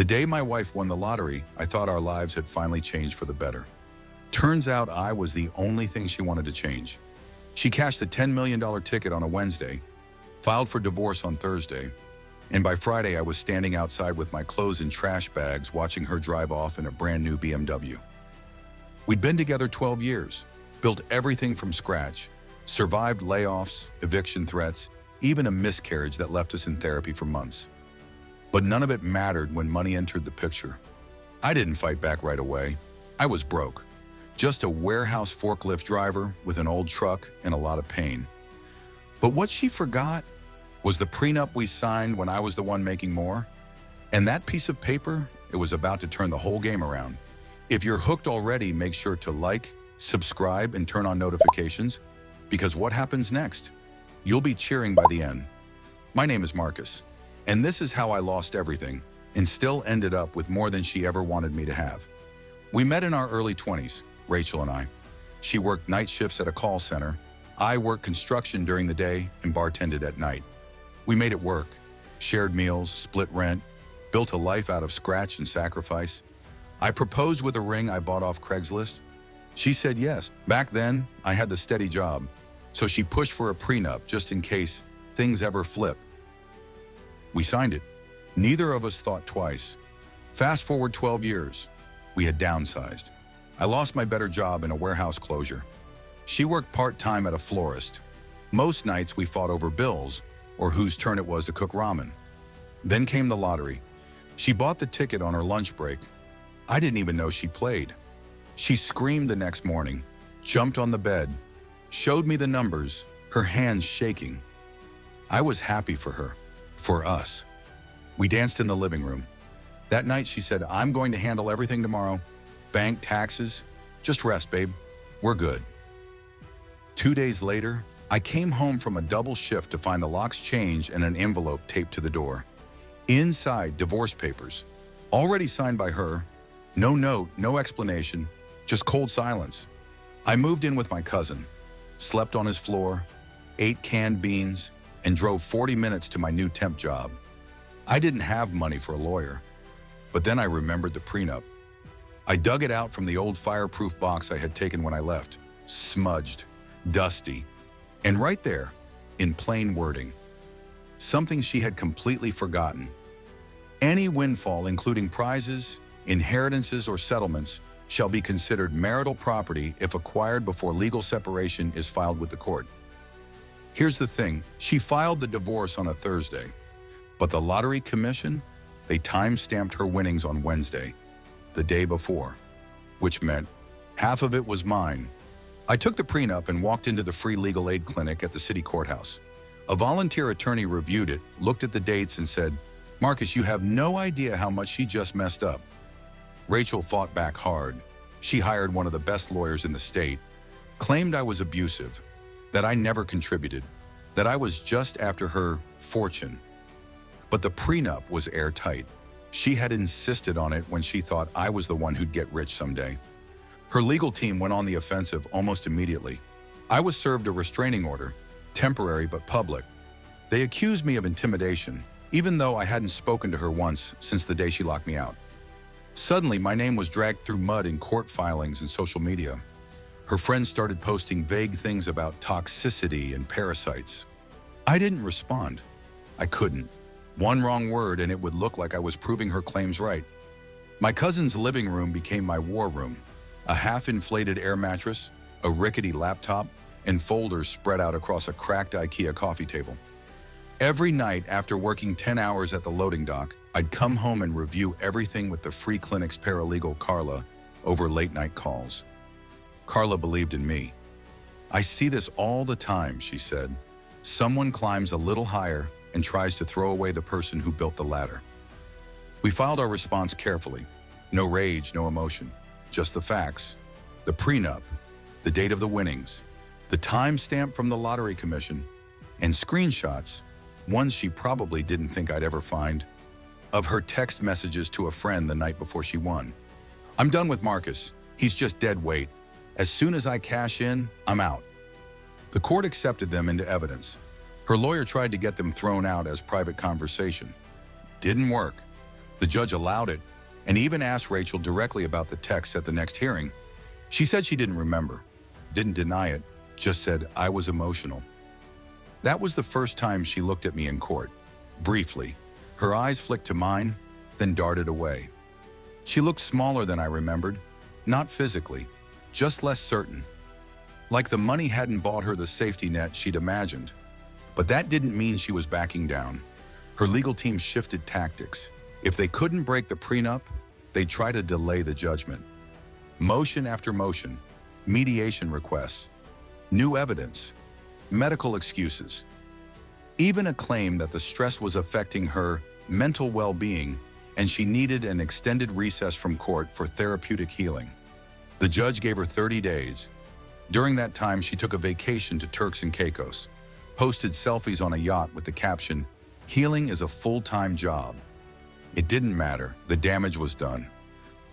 The day my wife won the lottery, I thought our lives had finally changed for the better. Turns out I was the only thing she wanted to change. She cashed the $10 million ticket on a Wednesday, filed for divorce on Thursday, and by Friday I was standing outside with my clothes in trash bags watching her drive off in a brand new BMW. We'd been together 12 years, built everything from scratch, survived layoffs, eviction threats, even a miscarriage that left us in therapy for months. But none of it mattered when money entered the picture. I didn't fight back right away. I was broke. Just a warehouse forklift driver with an old truck and a lot of pain. But what she forgot was the prenup we signed when I was the one making more. And that piece of paper, it was about to turn the whole game around. If you're hooked already, make sure to like, subscribe, and turn on notifications, because what happens next? You'll be cheering by the end. My name is Marcus, and this is how I lost everything and still ended up with more than she ever wanted me to have. We met in our early 20s, Rachel and I. She worked night shifts at a call center. I worked construction during the day and bartended at night. We made it work, shared meals, split rent, built a life out of scratch and sacrifice. I proposed with a ring I bought off Craigslist. She said yes. Back then, I had the steady job, so she pushed for a prenup just in case things ever flip. We signed it. Neither of us thought twice. Fast forward 12 years, we had downsized. I lost my better job in a warehouse closure. She worked part-time at a florist. Most nights we fought over bills or whose turn it was to cook ramen. Then came the lottery. She bought the ticket on her lunch break. I didn't even know she played. She screamed the next morning, jumped on the bed, showed me the numbers, her hands shaking. I was happy for her, for us. We danced in the living room. That night she said, "I'm going to handle everything tomorrow. Bank, taxes, just rest, babe. We're good." 2 days later, I came home from a double shift to find the locks changed and an envelope taped to the door. Inside, divorce papers, already signed by her. No note, no explanation, just cold silence. I moved in with my cousin, slept on his floor, ate canned beans, and drove 40 minutes to my new temp job. I didn't have money for a lawyer, but then I remembered the prenup. I dug it out from the old fireproof box I had taken when I left, smudged, dusty, and right there, in plain wording, something she had completely forgotten. Any windfall, including prizes, inheritances, or settlements, shall be considered marital property if acquired before legal separation is filed with the court. Here's the thing, she filed the divorce on a Thursday, but the lottery commission, they time-stamped her winnings on Wednesday, the day before, which meant half of it was mine. I took the prenup and walked into the free legal aid clinic at the city courthouse. A volunteer attorney reviewed it, looked at the dates, and said, "Marcus, you have no idea how much she just messed up." Rachel fought back hard. She hired one of the best lawyers in the state, claimed I was abusive, that I never contributed, that I was just after her fortune. But the prenup was airtight. She had insisted on it when she thought I was the one who'd get rich someday. Her legal team went on the offensive almost immediately. I was served a restraining order, temporary but public. They accused me of intimidation, even though I hadn't spoken to her once since the day she locked me out. Suddenly, my name was dragged through mud in court filings and social media. Her friends started posting vague things about toxicity and parasites. I didn't respond. I couldn't. One wrong word and it would look like I was proving her claims right. My cousin's living room became my war room. A half-inflated air mattress, a rickety laptop, and folders spread out across a cracked IKEA coffee table. Every night after working 10 hours at the loading dock, I'd come home and review everything with the free clinic's paralegal Carla over late-night calls. Carla believed in me. "I see this all the time," she said. "Someone climbs a little higher and tries to throw away the person who built the ladder." We filed our response carefully. No rage, no emotion, just the facts. The prenup, the date of the winnings, the timestamp from the lottery commission, and screenshots, ones she probably didn't think I'd ever find, of her text messages to a friend the night before she won. "I'm done with Marcus. He's just dead weight. As soon as I cash in, I'm out." The court accepted them into evidence. Her lawyer tried to get them thrown out as private conversation. Didn't work. The judge allowed it and even asked Rachel directly about the text at the next hearing. She said she didn't remember, didn't deny it, just said, "I was emotional." That was the first time she looked at me in court. Briefly, her eyes flicked to mine, then darted away. She looked smaller than I remembered, not physically, just less certain. Like the money hadn't bought her the safety net she'd imagined. But that didn't mean she was backing down. Her legal team shifted tactics. If they couldn't break the prenup, they'd try to delay the judgment. Motion after motion, mediation requests, new evidence, medical excuses, even a claim that the stress was affecting her mental well-being and she needed an extended recess from court for therapeutic healing. The judge gave her 30 days. During that time, she took a vacation to Turks and Caicos, posted selfies on a yacht with the caption, "Healing is a full-time job." It didn't matter, the damage was done.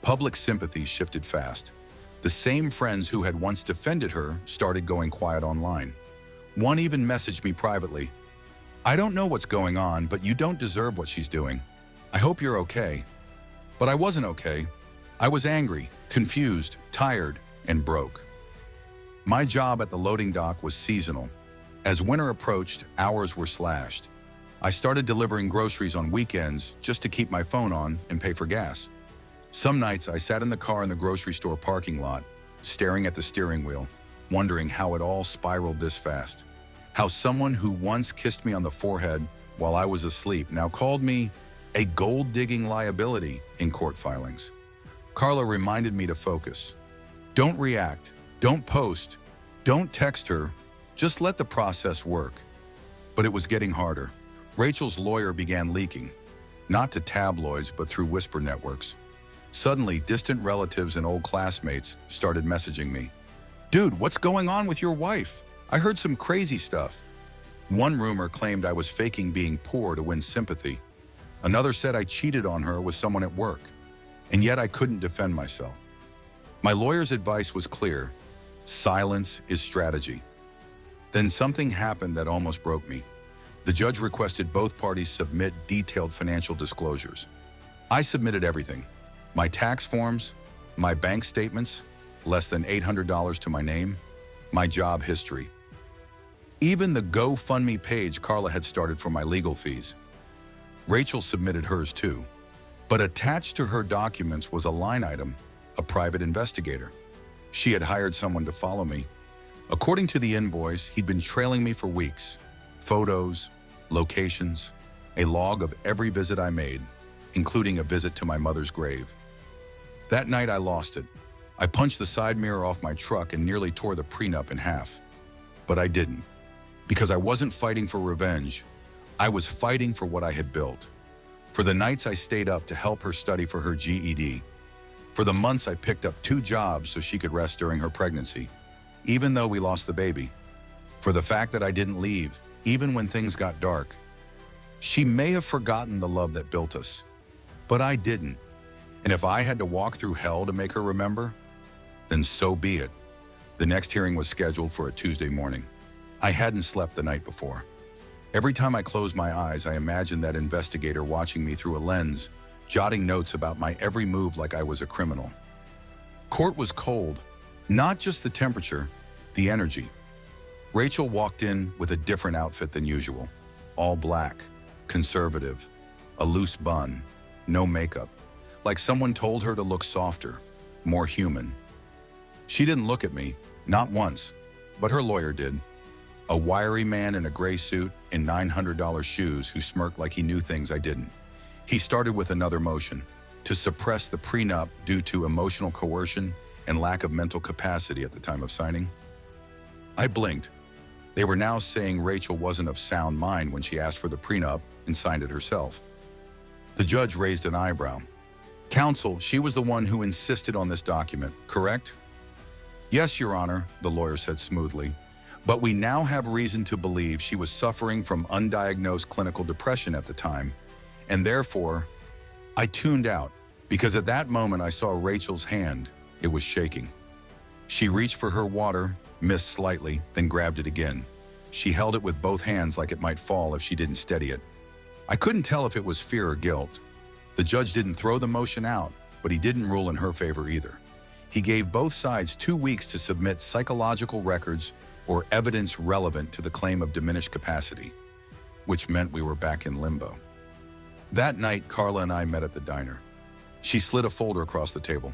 Public sympathy shifted fast. The same friends who had once defended her started going quiet online. One even messaged me privately, "I don't know what's going on, but you don't deserve what she's doing. I hope you're okay." But I wasn't okay. I was angry, confused, tired, and broke. My job at the loading dock was seasonal. As winter approached, hours were slashed. I started delivering groceries on weekends just to keep my phone on and pay for gas. Some nights I sat in the car in the grocery store parking lot, staring at the steering wheel, wondering how it all spiraled this fast. How someone who once kissed me on the forehead while I was asleep now called me a gold-digging liability in court filings. Carla reminded me to focus. Don't react, don't post, don't text her, just let the process work. But it was getting harder. Rachel's lawyer began leaking, not to tabloids but through whisper networks. Suddenly, distant relatives and old classmates started messaging me. "Dude, what's going on with your wife? I heard some crazy stuff." One rumor claimed I was faking being poor to win sympathy. Another said I cheated on her with someone at work. And yet I couldn't defend myself. My lawyer's advice was clear: silence is strategy. Then something happened that almost broke me. The judge requested both parties submit detailed financial disclosures. I submitted everything. My tax forms, my bank statements, less than $800 to my name, my job history. Even the GoFundMe page Carla had started for my legal fees. Rachel submitted hers too. But attached to her documents was a line item, a private investigator. She had hired someone to follow me. According to the invoice, he'd been trailing me for weeks. Photos, locations, a log of every visit I made, including a visit to my mother's grave. That night I lost it. I punched the side mirror off my truck and nearly tore the prenup in half. But I didn't, because I wasn't fighting for revenge. I was fighting for what I had built. For the nights I stayed up to help her study for her GED. For the months I picked up 2 jobs so she could rest during her pregnancy, even though we lost the baby. For the fact that I didn't leave, even when things got dark. She may have forgotten the love that built us, but I didn't. And if I had to walk through hell to make her remember, then so be it. The next hearing was scheduled for a Tuesday morning. I hadn't slept the night before. Every time I closed my eyes, I imagined that investigator watching me through a lens, jotting notes about my every move like I was a criminal. Court was cold, not just the temperature, the energy. Rachel walked in with a different outfit than usual. All black, conservative, a loose bun, no makeup. Like someone told her to look softer, more human. She didn't look at me, not once, but her lawyer did. A wiry man in a gray suit and $900 shoes who smirked like he knew things I didn't. He started with another motion, to suppress the prenup due to emotional coercion and lack of mental capacity at the time of signing. I blinked. They were now saying Rachel wasn't of sound mind when she asked for the prenup and signed it herself. The judge raised an eyebrow. "Counsel, she was the one who insisted on this document, correct?" "Yes, Your Honor," the lawyer said smoothly. "But we now have reason to believe she was suffering from undiagnosed clinical depression at the time, and therefore..." I tuned out, because at that moment I saw Rachel's hand. It was shaking. She reached for her water, missed slightly, then grabbed it again. She held it with both hands like it might fall if she didn't steady it. I couldn't tell if it was fear or guilt. The judge didn't throw the motion out, but he didn't rule in her favor either. He gave both sides 2 weeks to submit psychological records or evidence relevant to the claim of diminished capacity, which meant we were back in limbo. That night, Carla and I met at the diner. She slid a folder across the table.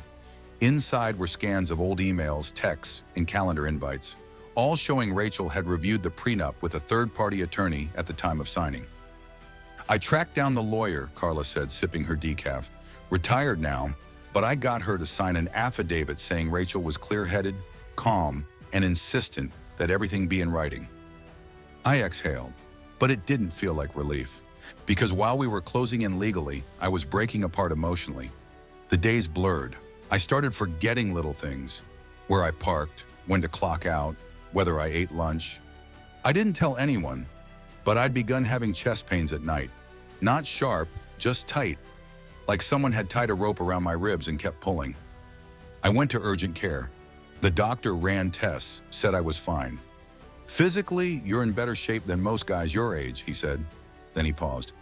Inside were scans of old emails, texts, and calendar invites, all showing Rachel had reviewed the prenup with a third-party attorney at the time of signing. I tracked down the lawyer, Carla said, sipping her decaf. Retired now, but I got her to sign an affidavit saying Rachel was clear-headed, calm, and insistent that everything be in writing. I exhaled, but it didn't feel like relief. Because while we were closing in legally, I was breaking apart emotionally. The days blurred. I started forgetting little things. Where I parked, when to clock out, whether I ate lunch. I didn't tell anyone, but I'd begun having chest pains at night. Not sharp, just tight. Like someone had tied a rope around my ribs and kept pulling. I went to urgent care. The doctor ran tests, said I was fine. Physically, you're in better shape than most guys your age, he said. Then he paused.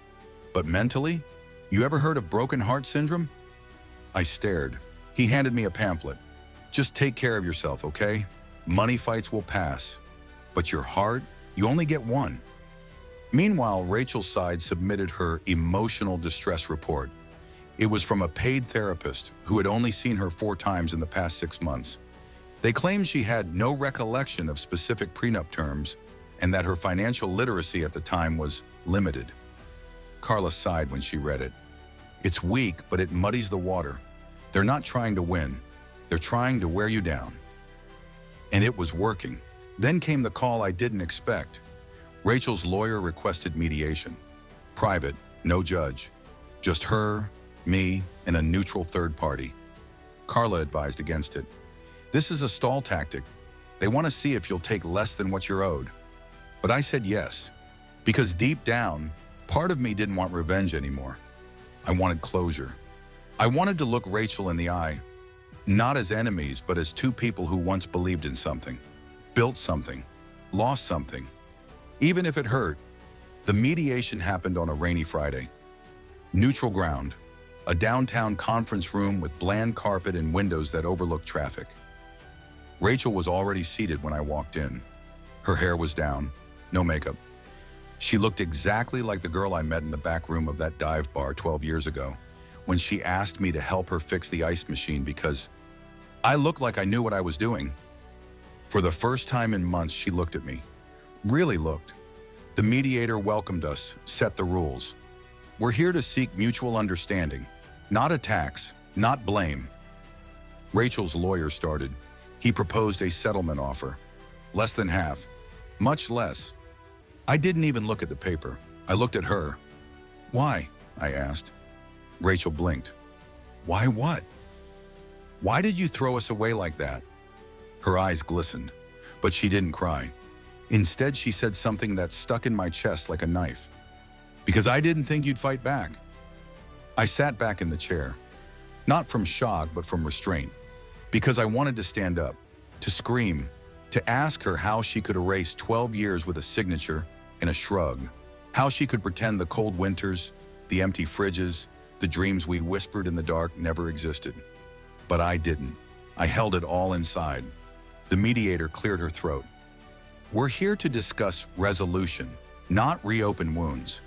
But mentally? You ever heard of broken heart syndrome? I stared. He handed me a pamphlet. Just take care of yourself, okay? Money fights will pass. But your heart, you only get one. Meanwhile, Rachel's side submitted her emotional distress report. It was from a paid therapist who had only seen her 4 times in the past 6 months. They claimed she had no recollection of specific prenup terms and that her financial literacy at the time was limited. Carla sighed when she read it. It's weak, but it muddies the water. They're not trying to win. They're trying to wear you down. And it was working. Then came the call I didn't expect. Rachel's lawyer requested mediation. Private, no judge. Just her, me, and a neutral third party. Carla advised against it. This is a stall tactic. They want to see if you'll take less than what you're owed. But I said yes, because deep down, part of me didn't want revenge anymore. I wanted closure. I wanted to look Rachel in the eye, not as enemies, but as 2 people who once believed in something, built something, lost something. Even if it hurt, the mediation happened on a rainy Friday. Neutral ground, a downtown conference room with bland carpet and windows that overlooked traffic. Rachel was already seated when I walked in. Her hair was down, no makeup. She looked exactly like the girl I met in the back room of that dive bar 12 years ago, when she asked me to help her fix the ice machine because I looked like I knew what I was doing. For the first time in months, she looked at me. Really looked. The mediator welcomed us, set the rules. We're here to seek mutual understanding, not attacks, not blame. Rachel's lawyer started. He proposed a settlement offer. Less than half. Much less. I didn't even look at the paper. I looked at her. Why? I asked. Rachel blinked. Why what? Why did you throw us away like that? Her eyes glistened, but she didn't cry. Instead, she said something that stuck in my chest like a knife. Because I didn't think you'd fight back. I sat back in the chair. Not from shock, but from restraint. Because I wanted to stand up, to scream, to ask her how she could erase 12 years with a signature and a shrug. How she could pretend the cold winters, the empty fridges, the dreams we whispered in the dark never existed. But I didn't. I held it all inside. The mediator cleared her throat. We're here to discuss resolution, not reopen wounds.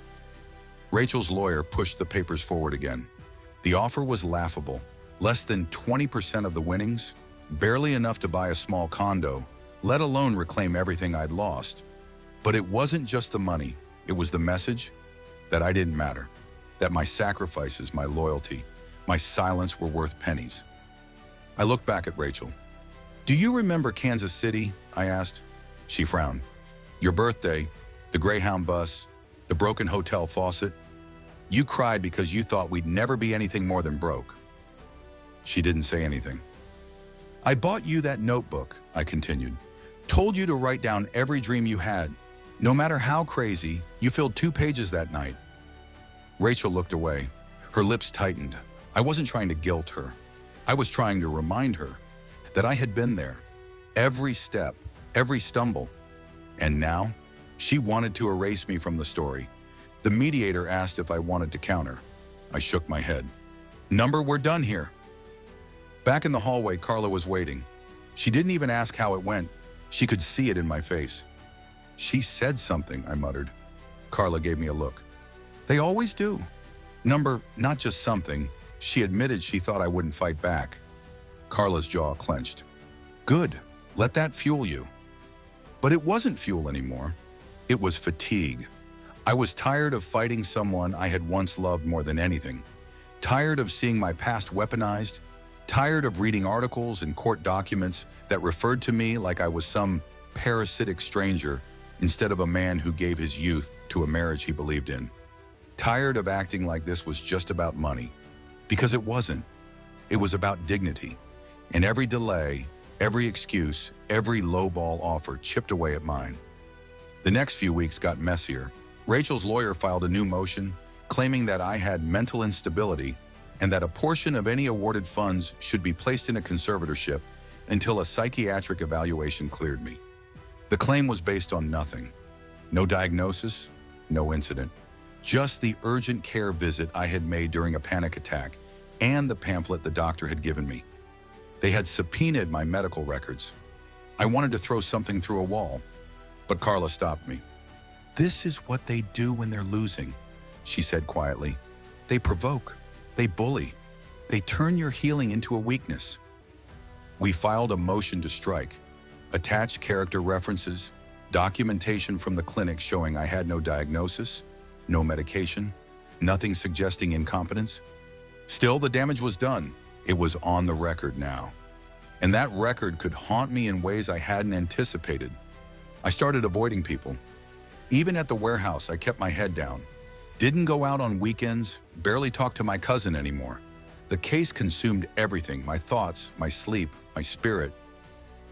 Rachel's lawyer pushed the papers forward again. The offer was laughable. Less than 20% of the winnings, barely enough to buy a small condo, let alone reclaim everything I'd lost. But it wasn't just the money. It was the message that I didn't matter, that my sacrifices, my loyalty, my silence were worth pennies. I looked back at Rachel. Do you remember Kansas City? I asked. She frowned. Your birthday, the Greyhound bus, the broken hotel faucet. You cried because you thought we'd never be anything more than broke. She didn't say anything. I bought you that notebook, I continued. Told you to write down every dream you had. No matter how crazy, you filled 2 pages that night. Rachel looked away. Her lips tightened. I wasn't trying to guilt her. I was trying to remind her that I had been there. Every step, every stumble. And now, she wanted to erase me from the story. The mediator asked if I wanted to counter. I shook my head. Number, we're done here. Back in the hallway, Carla was waiting. She didn't even ask how it went. She could see it in my face. She said something, I muttered. Carla gave me a look. They always do. Number, not just something. She admitted she thought I wouldn't fight back. Carla's jaw clenched. Good, let that fuel you. But it wasn't fuel anymore. It was fatigue. I was tired of fighting someone I had once loved more than anything. Tired of seeing my past weaponized. Tired of reading articles and court documents that referred to me like I was some parasitic stranger instead of a man who gave his youth to a marriage he believed in. Tired of acting like this was just about money. Because it wasn't. It was about dignity. And every delay, every excuse, every lowball offer chipped away at mine. The next few weeks got messier. Rachel's lawyer filed a new motion claiming that I had mental instability and that a portion of any awarded funds should be placed in a conservatorship until a psychiatric evaluation cleared me. The claim was based on nothing. No diagnosis, no incident. Just the urgent care visit I had made during a panic attack and the pamphlet the doctor had given me. They had subpoenaed my medical records. I wanted to throw something through a wall, but Carla stopped me. This is what they do when they're losing, she said quietly. They provoke, they bully, they turn your healing into a weakness. We filed a motion to strike, attached character references, documentation from the clinic showing I had no diagnosis, no medication, nothing suggesting incompetence. Still, the damage was done. It was on the record now. And that record could haunt me in ways I hadn't anticipated. I started avoiding people. Even at the warehouse, I kept my head down. Didn't go out on weekends, barely talked to my cousin anymore. The case consumed everything, my thoughts, my sleep, my spirit.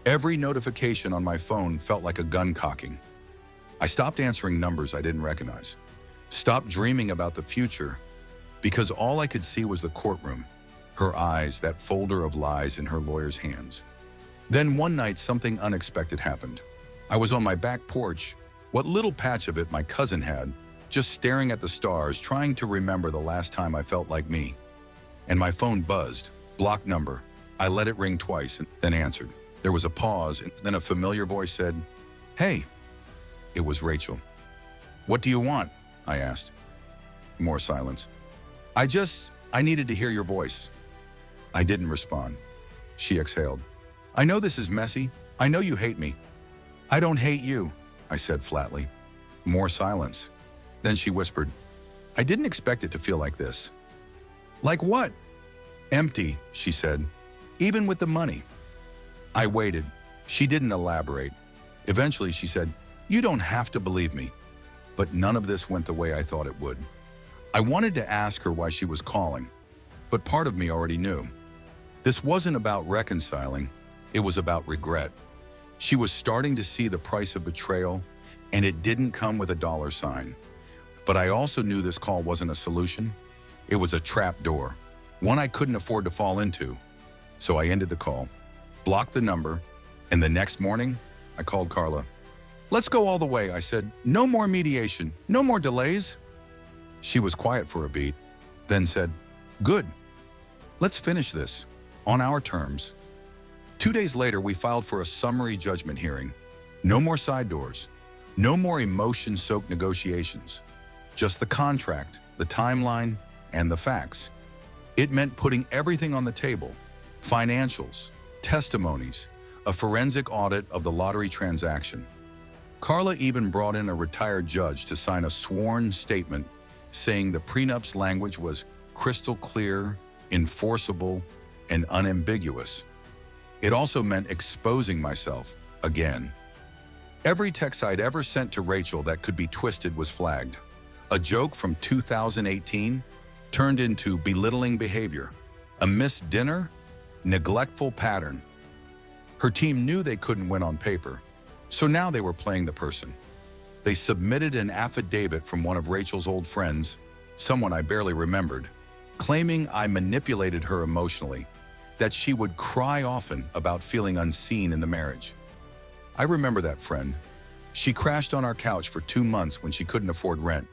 Every notification on my phone felt like a gun cocking. I stopped answering numbers I didn't recognize. Stopped dreaming about the future because all I could see was the courtroom, her eyes, that folder of lies in her lawyer's hands. Then one night, something unexpected happened. I was on my back porch, what little patch of it my cousin had, just staring at the stars, trying to remember the last time I felt like me. And my phone buzzed, blocked number. I let it ring twice and then answered. There was a pause, and then a familiar voice said, "Hey." It was Rachel. "What do you want?" I asked. More silence. I needed to hear your voice." I didn't respond. She exhaled. "I know this is messy. I know you hate me." "I don't hate you," I said flatly. More silence. Then she whispered, "I didn't expect it to feel like this." "Like what?" "Empty," she said, "even with the money." I waited. She didn't elaborate. Eventually she said, "You don't have to believe me." But none of this went the way I thought it would. I wanted to ask her why she was calling, but part of me already knew. This wasn't about reconciling, it was about regret. She was starting to see the price of betrayal, and it didn't come with a dollar sign. But I also knew this call wasn't a solution. It was a trap door, one I couldn't afford to fall into. So I ended the call, blocked the number, and the next morning, I called Carla. "Let's go all the way," I said. "No more mediation, no more delays." She was quiet for a beat, then said, "Good. Let's finish this, on our terms." 2 days later, we filed for a summary judgment hearing. No more side doors, no more emotion-soaked negotiations. Just the contract, the timeline, and the facts. It meant putting everything on the table. Financials, testimonies, a forensic audit of the lottery transaction. Carla even brought in a retired judge to sign a sworn statement saying the prenup's language was crystal clear, enforceable, and unambiguous. It also meant exposing myself again. Every text I'd ever sent to Rachel that could be twisted was flagged. A joke from 2018 turned into belittling behavior. A missed dinner, neglectful pattern. Her team knew they couldn't win on paper, so now they were playing the person. They submitted an affidavit from one of Rachel's old friends, someone I barely remembered, claiming I manipulated her emotionally, that she would cry often about feeling unseen in the marriage. I remember that friend. She crashed on our couch for 2 months when she couldn't afford rent,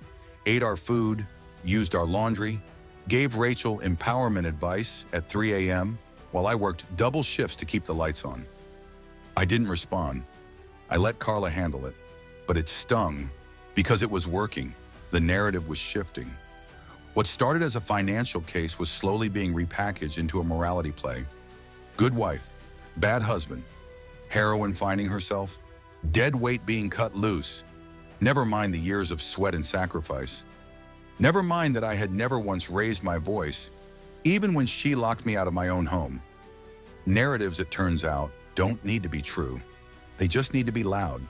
ate our food, used our laundry, gave Rachel empowerment advice at 3 a.m. while I worked double shifts to keep the lights on. I didn't respond. I let Carla handle it, but it stung because it was working. The narrative was shifting. What started as a financial case was slowly being repackaged into a morality play. Good wife, bad husband, heroine finding herself, dead weight being cut loose. Never mind the years of sweat and sacrifice. Never mind that I had never once raised my voice, even when she locked me out of my own home. Narratives, it turns out, don't need to be true. They just need to be loud.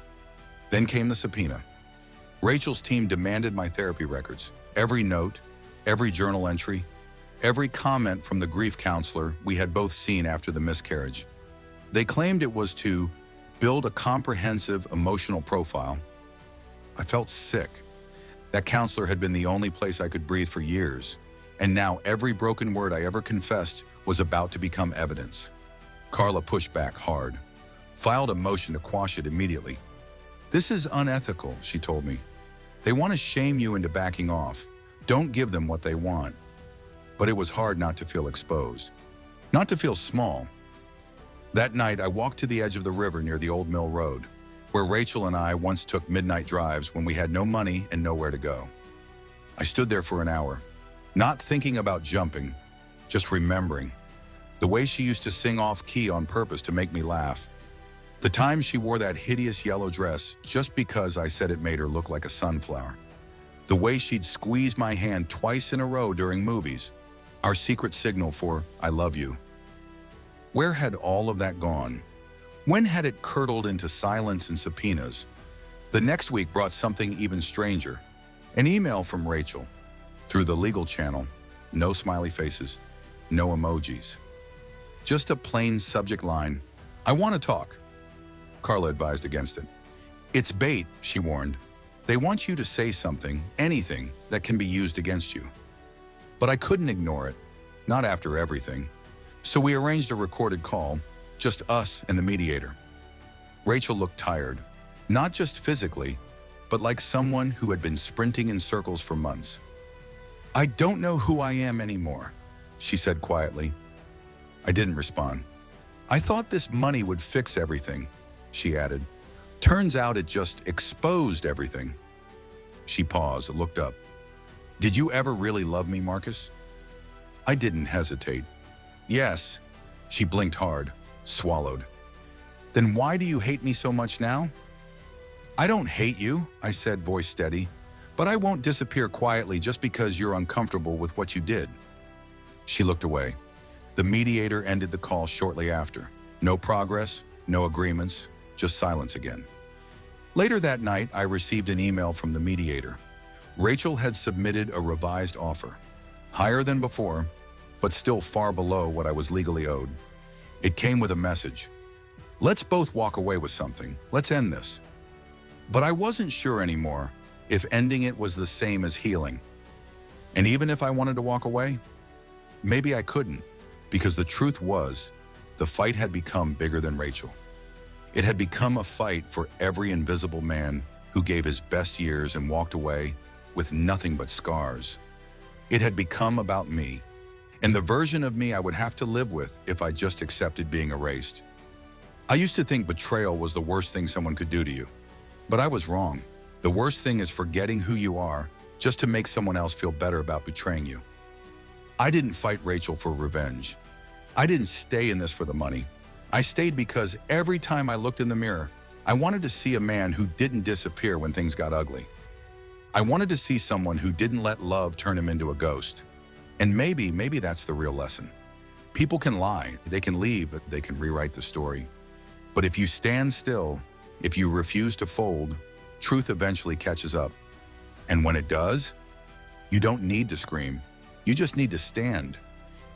Then came the subpoena. Rachel's team demanded my therapy records, every note, every journal entry, every comment from the grief counselor we had both seen after the miscarriage. They claimed it was to build a comprehensive emotional profile. I felt sick. That counselor had been the only place I could breathe for years, and now every broken word I ever confessed was about to become evidence. Carla pushed back hard, filed a motion to quash it immediately. "This is unethical," she told me. "They want to shame you into backing off. Don't give them what they want." But it was hard not to feel exposed, not to feel small. That night, I walked to the edge of the river near the Old Mill Road, where Rachel and I once took midnight drives when we had no money and nowhere to go. I stood there for an hour, not thinking about jumping, just remembering. The way she used to sing off key on purpose to make me laugh. The time she wore that hideous yellow dress just because I said it made her look like a sunflower. The way she'd squeeze my hand twice in a row during movies, our secret signal for "I love you." Where had all of that gone? When had it curdled into silence and subpoenas? The next week brought something even stranger. An email from Rachel. Through the legal channel, no smiley faces, no emojis. Just a plain subject line, "I want to talk." Carla advised against it. "It's bait," she warned. "They want you to say something, anything, that can be used against you." But I couldn't ignore it, not after everything. So we arranged a recorded call, just us and the mediator. Rachel looked tired, not just physically, but like someone who had been sprinting in circles for months. "I don't know who I am anymore," she said quietly. I didn't respond. "I thought this money would fix everything," she added. "Turns out it just exposed everything." She paused and looked up. "Did you ever really love me, Marcus?" I didn't hesitate. "Yes." She blinked hard, swallowed. "Then why do you hate me so much now?" "I don't hate you," I said, voice steady, "but I won't disappear quietly just because you're uncomfortable with what you did." She looked away. The mediator ended the call shortly after. No progress, no agreements, just silence again. Later that night, I received an email from the mediator. Rachel had submitted a revised offer, higher than before, but still far below what I was legally owed. It came with a message. "Let's both walk away with something. Let's end this." But I wasn't sure anymore if ending it was the same as healing. And even if I wanted to walk away, maybe I couldn't, because the truth was, the fight had become bigger than Rachel. It had become a fight for every invisible man who gave his best years and walked away with nothing but scars. It had become about me, and the version of me I would have to live with if I just accepted being erased. I used to think betrayal was the worst thing someone could do to you, but I was wrong. The worst thing is forgetting who you are just to make someone else feel better about betraying you. I didn't fight Rachel for revenge. I didn't stay in this for the money. I stayed because every time I looked in the mirror, I wanted to see a man who didn't disappear when things got ugly. I wanted to see someone who didn't let love turn him into a ghost. And maybe that's the real lesson. People can lie, they can leave, they can rewrite the story. But if you stand still, if you refuse to fold, truth eventually catches up. And when it does, you don't need to scream. You just need to stand.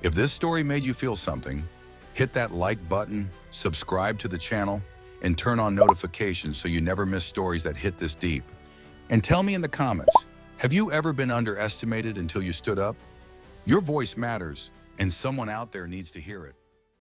If this story made you feel something, hit that like button, subscribe to the channel, and turn on notifications so you never miss stories that hit this deep. And tell me in the comments, have you ever been underestimated until you stood up? Your voice matters, and someone out there needs to hear it.